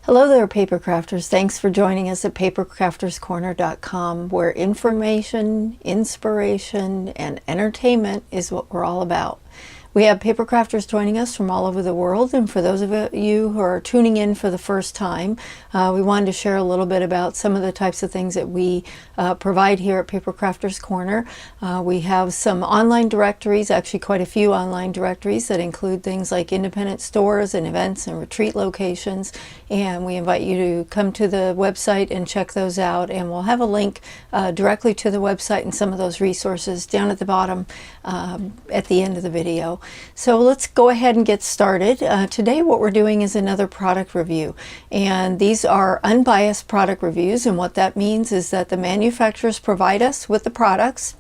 Hello there, PaperCrafters. Thanks for joining us at papercrafterscorner.com, where information, inspiration, and entertainment is what we're all about. We have paper crafters joining us from all over the world, and for those of you who are tuning in for the first time, we wanted to share a little bit about some of the types of things that we provide here at Paper Crafters Corner. We have some online directories, actually quite a few online directories that include things like independent stores and events and retreat locations, and we invite you to come to the website and check those out, and we'll have a link directly to the website and some of those resources down at the bottom at the end of the video. So let's go ahead and get started. Today what we're doing is another product review, and these are unbiased product reviews, and what that means is that the manufacturers provide us with the products.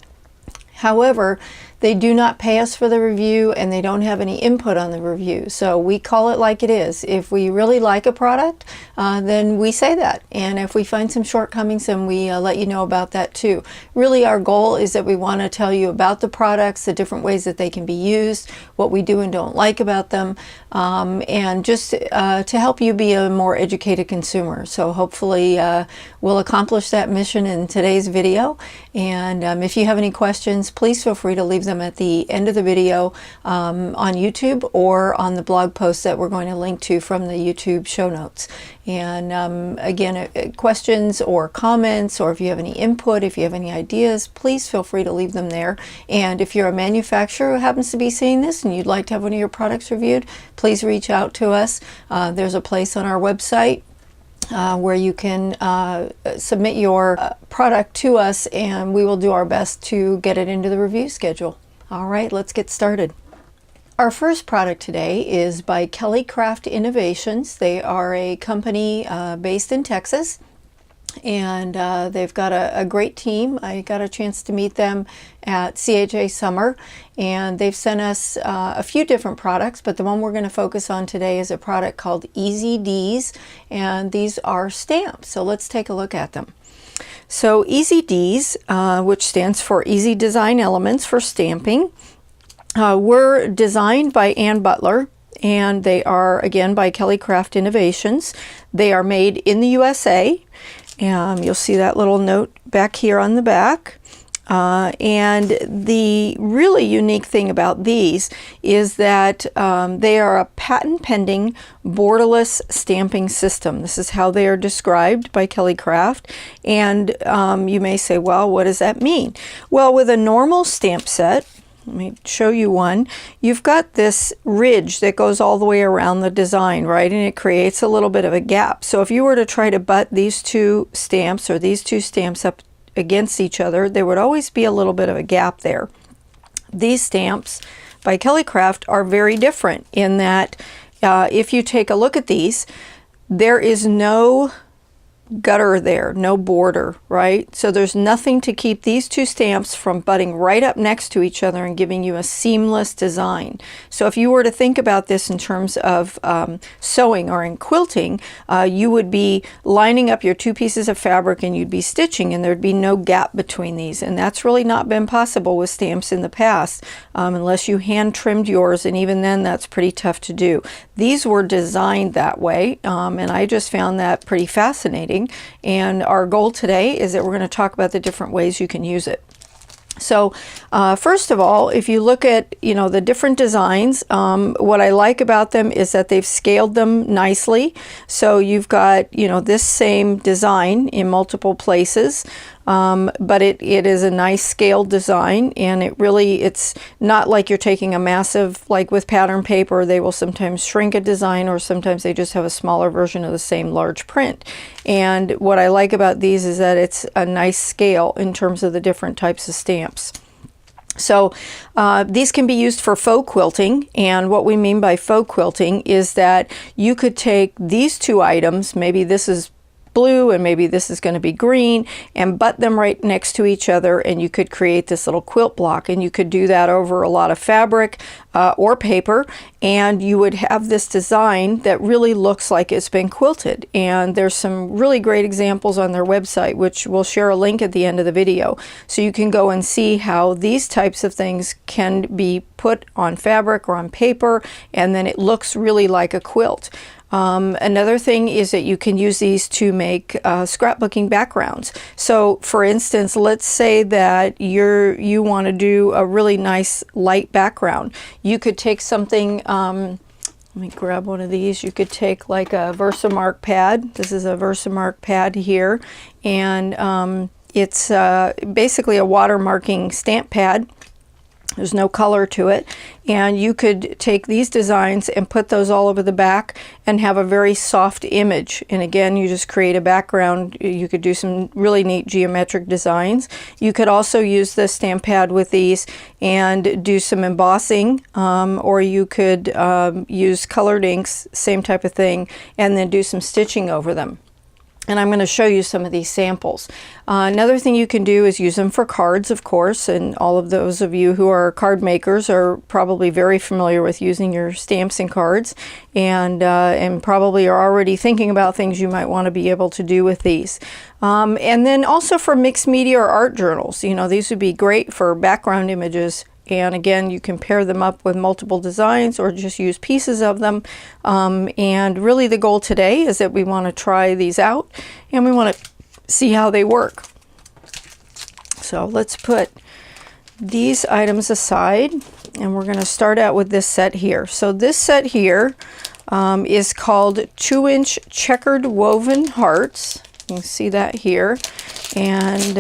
However, they do not pay us for the review and they don't have any input on the review. So we call it like it is. If we really like a product, then we say that. And if we find some shortcomings, then we let you know about that too. Really, our goal is that we want to tell you about the products, the different ways that they can be used, what we do and don't like about them, and just to help you be a more educated consumer. So hopefully we'll accomplish that mission in today's video. And if you have any questions, please feel free to leave them at the end of the video on YouTube or on the blog post that we're going to link to from the YouTube show notes. And again, questions or comments, or if you have any input, if you have any ideas, please feel free to leave them there. And if you're a manufacturer who happens to be seeing this and you'd like to have one of your products reviewed, please reach out to us. There's a place on our website where you can submit your product to us, and we will do our best to get it into the review schedule. All right, let's get started. Our first product today is by KellyCraft Innovations. They are a company based in Texas, and they've got a great team. I got a chance to meet them at CHA Summer, and they've sent us a few different products, but the one we're going to focus on today is a product called Easy D's, and these are stamps. So let's take a look at them. So Easy D's, which stands for Easy Design Elements for Stamping, were designed by Ann Butler, and they are again by KellyCraft Innovations. They are made in the USA. You'll see that little note back here on the back. And the really unique thing about these is that they are a patent-pending borderless stamping system. This is how they are described by KellyCraft. And you may say, well, what does that mean? Well, with a normal stamp set, let me show you one. You've got this ridge that goes all the way around the design, right? And it creates a little bit of a gap. So if you were to try to butt these two stamps or these two stamps up against each other, there would always be a little bit of a gap there. These stamps by KellyCraft are very different in that if you take a look at these, there is no gutter there, no border, right? So there's nothing to keep these two stamps from butting right up next to each other and giving you a seamless design. So if you were to think about this in terms of sewing or in quilting, you would be lining up your two pieces of fabric and you'd be stitching, and there'd be no gap between these. And that's really not been possible with stamps in the past, unless you hand trimmed yours, and even then that's pretty tough to do. These were designed that way, and I just found that pretty fascinating. And our goal today is that we're going to talk about the different ways you can use it. So first of all, if you look at, the different designs, what I like about them is that they've scaled them nicely. So you've got, this same design in multiple places, but it is a nice scaled design, and it's not like you're taking a massive, like with pattern paper, they will sometimes shrink a design, or sometimes they just have a smaller version of the same large print. And what I like about these is that it's a nice scale in terms of the different types of stamps. So these can be used for faux quilting, and what we mean by faux quilting is that you could take these two items, maybe this is blue and maybe this is going to be green, and butt them right next to each other, and you could create this little quilt block. And you could do that over a lot of fabric. or paper, and you would have this design that really looks like it's been quilted. And there's some really great examples on their website, which we'll share a link at the end of the video, so you can go and see how these types of things can be put on fabric or on paper, and then it looks really like a quilt. Another thing is that you can use these to make scrapbooking backgrounds. So for instance, let's say that you want to do a really nice light background. You could take something, let me grab one of these. You could take like a Versamark pad. This is a Versamark pad here, and it's basically a watermarking stamp pad. There's no color to it, and you could take these designs and put those all over the back and have a very soft image. And again, you just create a background. You could do some really neat geometric designs. You could also use the stamp pad with these and do some embossing, or you could use colored inks, same type of thing, and then do some stitching over them. And I'm going to show you some of these samples. Another thing you can do is use them for cards, of course, and all of those of you who are card makers are probably very familiar with using your stamps and cards, and probably are already thinking about things you might want to be able to do with these. And then also for mixed media or art journals, you know, these would be great for background images. And again, you can pair them up with multiple designs or just use pieces of them. And really the goal today is that we want to try these out and we want to see how they work. So let's put these items aside, and we're going to start out with this set here. So this set here is called 2-inch checkered woven hearts. You can see that here. And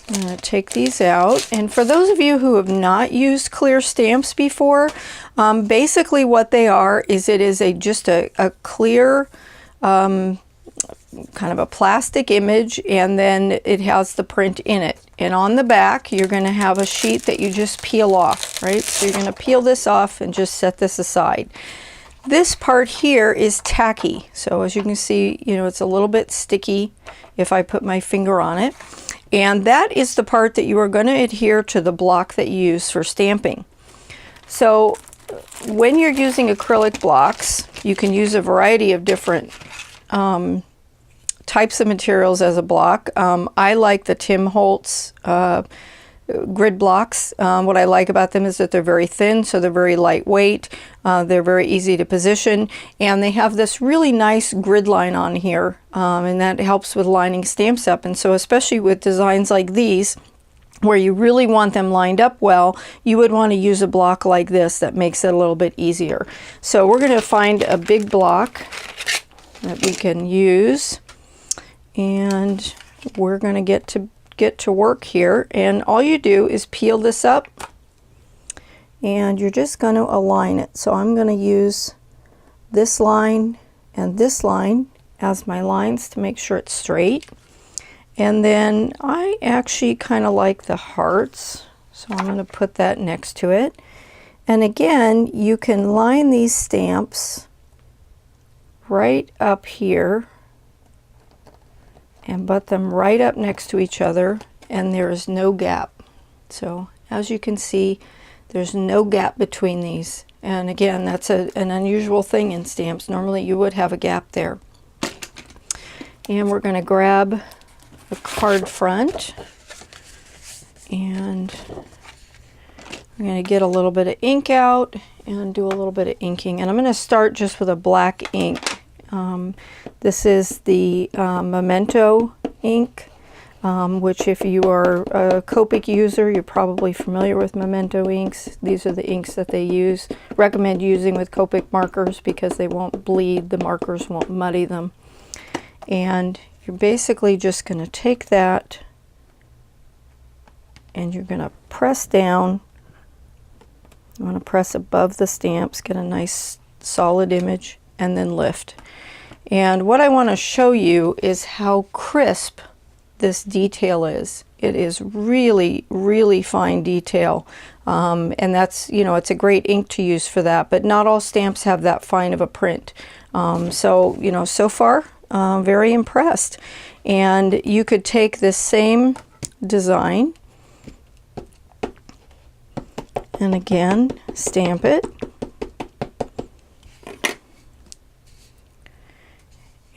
I'm going to take these out, and for those of you who have not used clear stamps before, basically what they are is it is just a clear kind of a plastic image, and then it has the print in it. And on the back you're going to have a sheet that you just peel off, right? So you're going to peel this off and just set this aside. This part here is tacky, so as you can see, you know, it's a little bit sticky if I put my finger on it. And that is the part that you are going to adhere to the block that you use for stamping. So when you're using acrylic blocks, you can use a variety of different types of materials as a block. I like the Tim Holtz grid blocks. What I like about them is that they're very thin, so they're very lightweight. They're very easy to position, and they have this really nice grid line on here, and that helps with lining stamps up. And so especially with designs like these, where you really want them lined up well, you would want to use a block like this that makes it a little bit easier. So we're going to find a big block that we can use, and we're going to get to work here. And all you do is peel this up, and you're just going to align it. So I'm going to use this line and this line as my lines to make sure it's straight. And then I actually kind of like the hearts, so I'm going to put that next to it. And again, you can line these stamps right up here and butt them right up next to each other, and there is no gap. So as you can see, there's no gap between these. And again, that's an unusual thing in stamps. Normally you would have a gap there. And we're going to grab the card front, and I'm going to get a little bit of ink out and do a little bit of inking. And I'm going to start just with a black ink. This is the Memento ink, which if you are a Copic user, you're probably familiar with Memento inks. These are the inks that they recommend using with Copic markers because they won't bleed, the markers won't muddy them. And you're basically just going to take that and you're going to press down. You want to press above the stamps, get a nice solid image, and then lift. And what I want to show you is how crisp this detail is. It is really, really fine detail. And that's, you know, it's a great ink to use for that, but not all stamps have that fine of a print. So, you know, so far, very impressed. And you could take this same design And again, stamp it.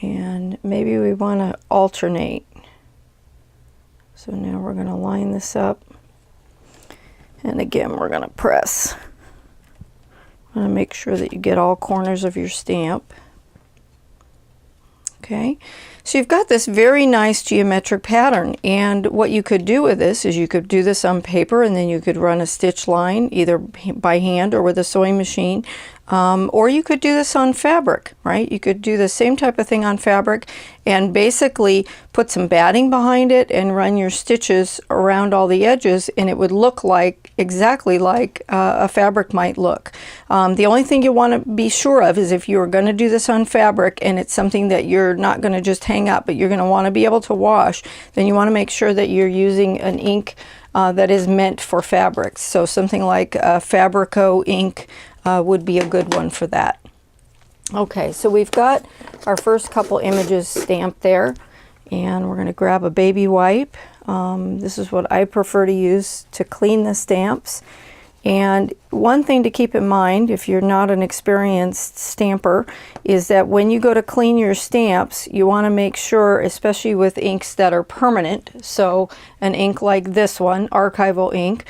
And maybe we want to alternate. So now we're going to line this up. And again, we're going to press. I'm going to make sure that you get all corners of your stamp. Okay, so you've got this very nice geometric pattern, and what you could do with this is you could do this on paper, and then you could run a stitch line either by hand or with a sewing machine, or you could do this on fabric, right? You could do the same type of thing on fabric and basically put some batting behind it and run your stitches around all the edges, and it would look like exactly like a fabric might look. The only thing you want to be sure of is if you're going to do this on fabric and it's something that you're not going to just hang up, but you're going to want to be able to wash, then you want to make sure that you're using an ink that is meant for fabrics. So something like Fabrico ink would be a good one for that. Okay, so we've got our first couple images stamped there, and we're going to grab a baby wipe. This is what I prefer to use to clean the stamps. And one thing to keep in mind, if you're not an experienced stamper, is that when you go to clean your stamps, you want to make sure, especially with inks that are permanent, so an ink like this one, archival ink,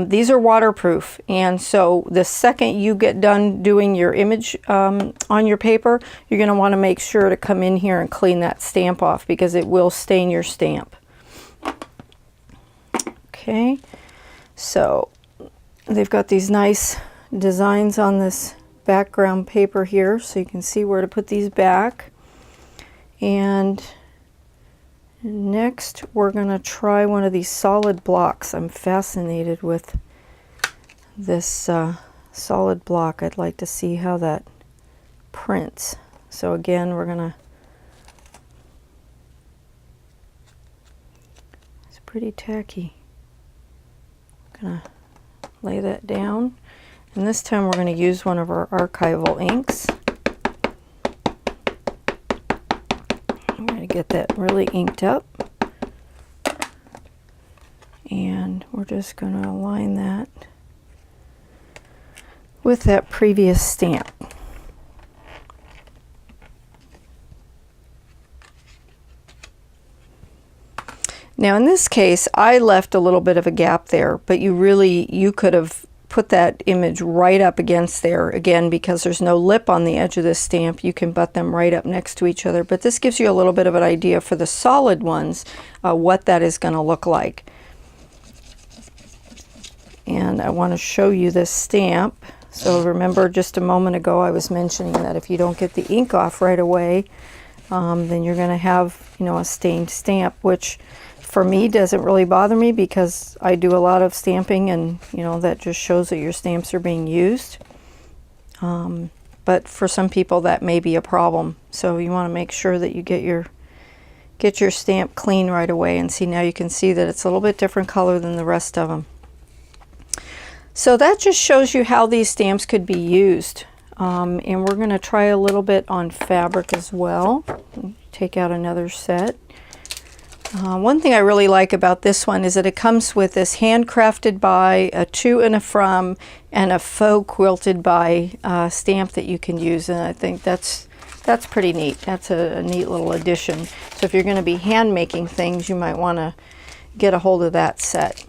these are waterproof, and so the second you get done doing your image on your paper, you're going to want to make sure to come in here and clean that stamp off, because it will stain your stamp. Okay, so they've got these nice designs on this background paper here, so you can see where to put these back. And next we're going to try one of these solid blocks. I'm fascinated with this solid block. I'd like to see how that prints. So again, we're going to, it's pretty tacky. Gonna lay that down, and this time we're going to use one of our archival inks. I'm going to get that really inked up, and we're just going to align that with that previous stamp. Now in this case, I left a little bit of a gap there, but you could have put that image right up against there. Again, because there's no lip on the edge of this stamp, you can butt them right up next to each other. But this gives you a little bit of an idea for the solid ones, what that is going to look like. And I want to show you this stamp. So remember, just a moment ago I was mentioning that if you don't get the ink off right away, then you're going to have, a stained stamp, which for me doesn't really bother me because I do a lot of stamping, and that just shows that your stamps are being used. But for some people that may be a problem, so you want to make sure that you get your stamp clean right away. And see, now you can see that it's a little bit different color than the rest of them. So that just shows you how these stamps could be used. And we're going to try a little bit on fabric as well. Take out another set. One thing I really like about this one is that it comes with this handcrafted by, a to and a from, and a faux quilted by stamp that you can use, and I think that's pretty neat. That's a neat little addition. So if you're going to be hand making things, you might want to get a hold of that set.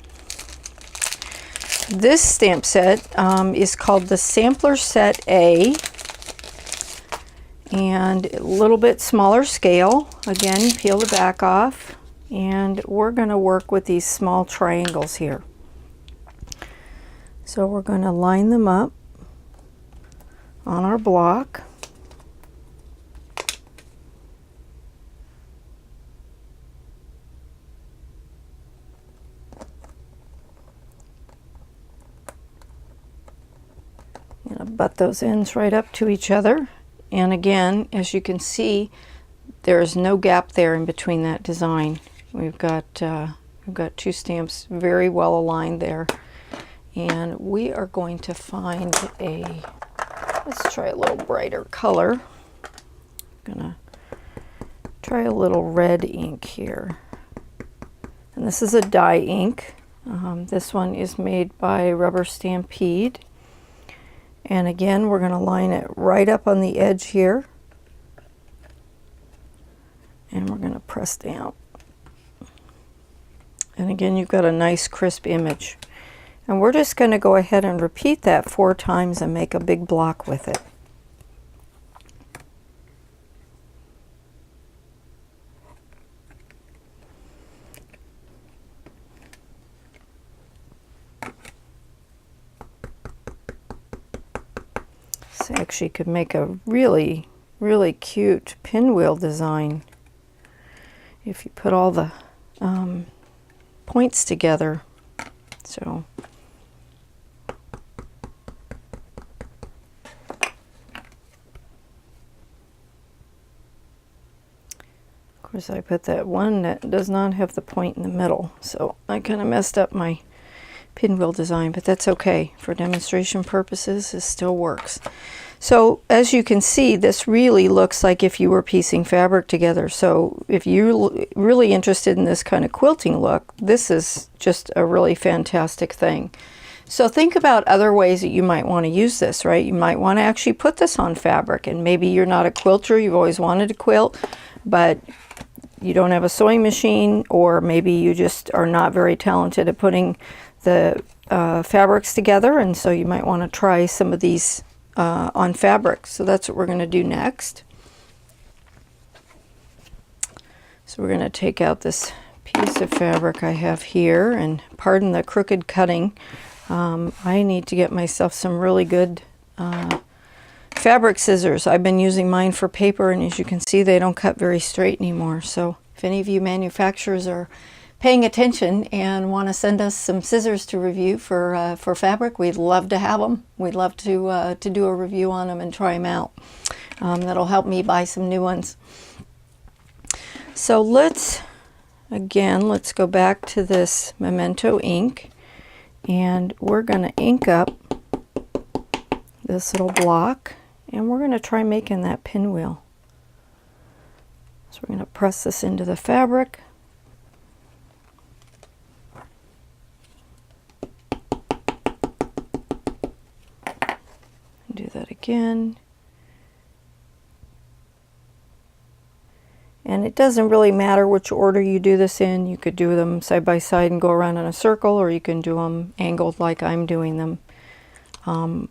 This stamp set is called the Sampler Set A, and a little bit smaller scale. Again, peel the back off. And we're going to work with these small triangles here. So we're going to line them up on our block. I'm going to butt those ends right up to each other. And again, as you can see, there is no gap there in between that design. We've got two stamps very well aligned there, and we are going to find let's try a little brighter color. I'm gonna try a little red ink here, and this is a dye ink. This one is made by Rubber Stampede. And again, we're going to line it right up on the edge here. And we're going to press down. And again, you've got a nice crisp image. And we're just going to go ahead and repeat that 4 times and make a big block with it. This actually could make a really, really cute pinwheel design if you put all the points together. So of course I put that one that does not have the point in the middle, so I kind of messed up my pinwheel design, but that's okay. For demonstration purposes, it still works. So as you can see, this really looks like if you were piecing fabric together. So if you're really interested in this kind of quilting look, this is just a really fantastic thing. So think about other ways that you might want to use this, right? You might want to actually put this on fabric, and maybe you're not a quilter, you've always wanted to quilt, but you don't have a sewing machine, or maybe you just are not very talented at putting the fabrics together, and so you might want to try some of these on fabric. So that's what we're going to do next. So we're going to take out this piece of fabric I have here, and pardon the crooked cutting. I need to get myself some really good fabric scissors. I've been using mine for paper, and as you can see, they don't cut very straight anymore. So if any of you manufacturers are paying attention and want to send us some scissors to review for fabric, we'd love to have them. We'd love to do a review on them and try them out. That'll help me buy some new ones. So let's go back to this Memento ink, and we're going to ink up this little block, and we're going to try making that pinwheel. So we're going to press this into the fabric. Do that again. And it doesn't really matter which order you do this in. You could do them side by side and go around in a circle, or you can do them angled like I'm doing them. I'm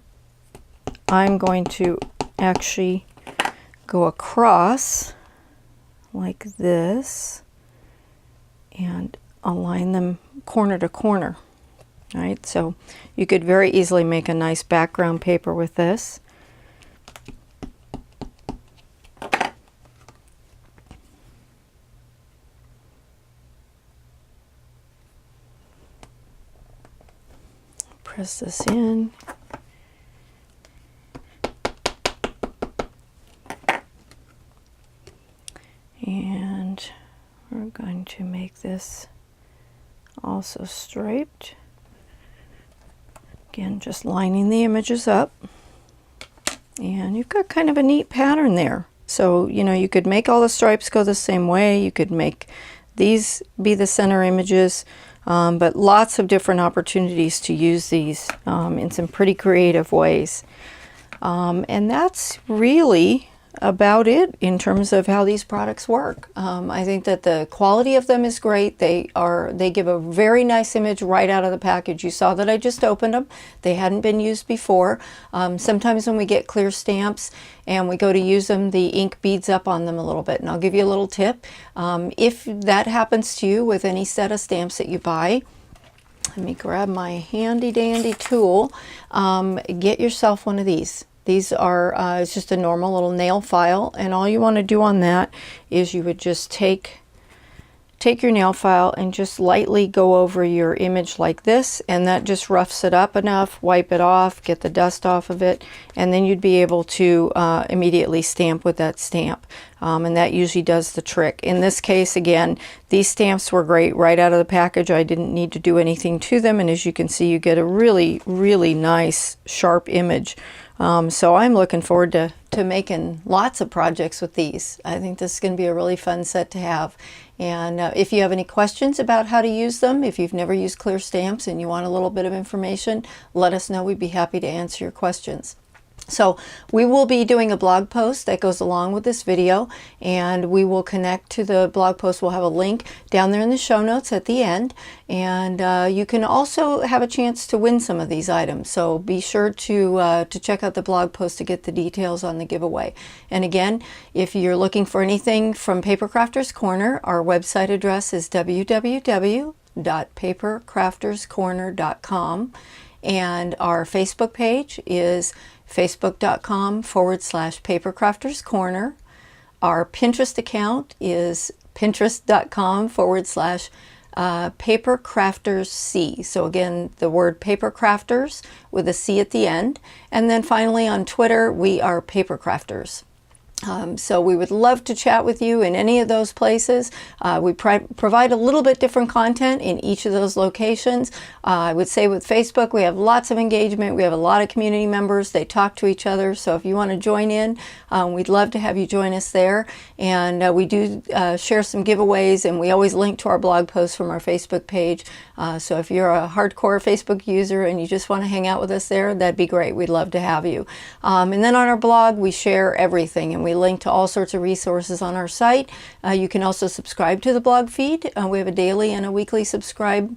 going to actually go across like this and align them corner to corner. All right, so you could very easily make a nice background paper with this. Press this in. And we're going to make this also striped. Again, just lining the images up, and you've got kind of a neat pattern there. So, you know, you could make all the stripes go the same way. You could make these be the center images, but lots of different opportunities to use these in some pretty creative ways. And that's really about it in terms of how these products work. I think that the quality of them is great. They give a very nice image right out of the package. You saw that I just opened them. They hadn't been used before. Sometimes when we get clear stamps and we go to use them, the ink beads up on them a little bit. And I'll give you a little tip. If that happens to you with any set of stamps that you buy, let me grab my handy dandy tool. Get yourself one of these. These are, it's just a normal little nail file, and all you want to do on that is you would just take your nail file and just lightly go over your image like this, and that just roughs it up enough. Wipe it off, get the dust off of it, and then you'd be able to immediately stamp with that stamp. And that usually does the trick. In this case, again, these stamps were great right out of the package. I didn't need to do anything to them, and as you can see, you get a really, really nice sharp image So I'm looking forward to making lots of projects with these. I think this is going to be a really fun set to have. And if you have any questions about how to use them, if you've never used clear stamps and you want a little bit of information, let us know. We'd be happy to answer your questions. So we will be doing a blog post that goes along with this video, and we will connect to the blog post. We'll have a link down there in the show notes at the end, and you can also have a chance to win some of these items. So be sure to check out the blog post to get the details on the giveaway. And again, if you're looking for anything from PaperCrafter's Corner, our website address is www.papercrafterscorner.com, and our Facebook page is facebook.com/papercrafters corner. Our Pinterest account is pinterest.com/papercraftersc. So again, the word papercrafters with a C at the end. And then finally on Twitter, we are papercrafters. So we would love to chat with you in any of those places. We provide a little bit different content in each of those locations. I would say with Facebook, we have lots of engagement. We have a lot of community members. They talk to each other. So if you want to join in, we'd love to have you join us there. And we do share some giveaways, and we always link to our blog posts from our Facebook page. So if you're a hardcore Facebook user and you just want to hang out with us there, that'd be great. We'd love to have you. And then on our blog, we share everything, and we link to all sorts of resources on our site. You can also subscribe to the blog feed. We have a daily and a weekly subscribe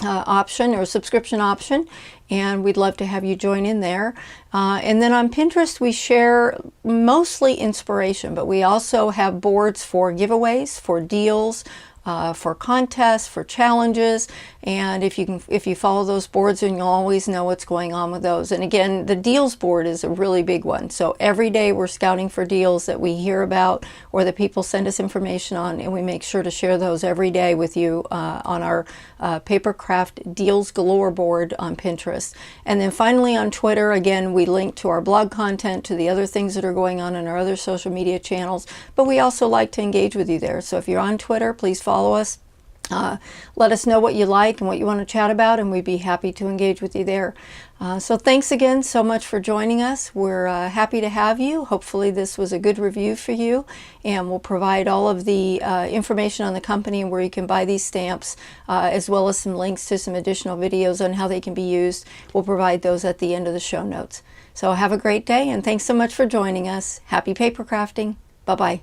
option or subscription option, and we'd love to have you join in there. And then on Pinterest, we share mostly inspiration, but we also have boards for giveaways, for deals, for contests, for challenges, and if you follow those boards, then you'll always know what's going on with those. And again, the deals board is a really big one. So every day we're scouting for deals that we hear about or that people send us information on, and we make sure to share those every day with you on our Papercraft Deals Galore board on Pinterest. And then finally on Twitter, again, we link to our blog content, to the other things that are going on in our other social media channels, but we also like to engage with you there. So if you're on Twitter, please follow us. Let us know what you like and what you want to chat about, and we'd be happy to engage with you there. So thanks again so much for joining us. We're happy to have you. Hopefully this was a good review for you, and we'll provide all of the information on the company and where you can buy these stamps, as well as some links to some additional videos on how they can be used. We'll provide those at the end of the show notes. So have a great day, and thanks so much for joining us. Happy paper crafting. Bye-bye.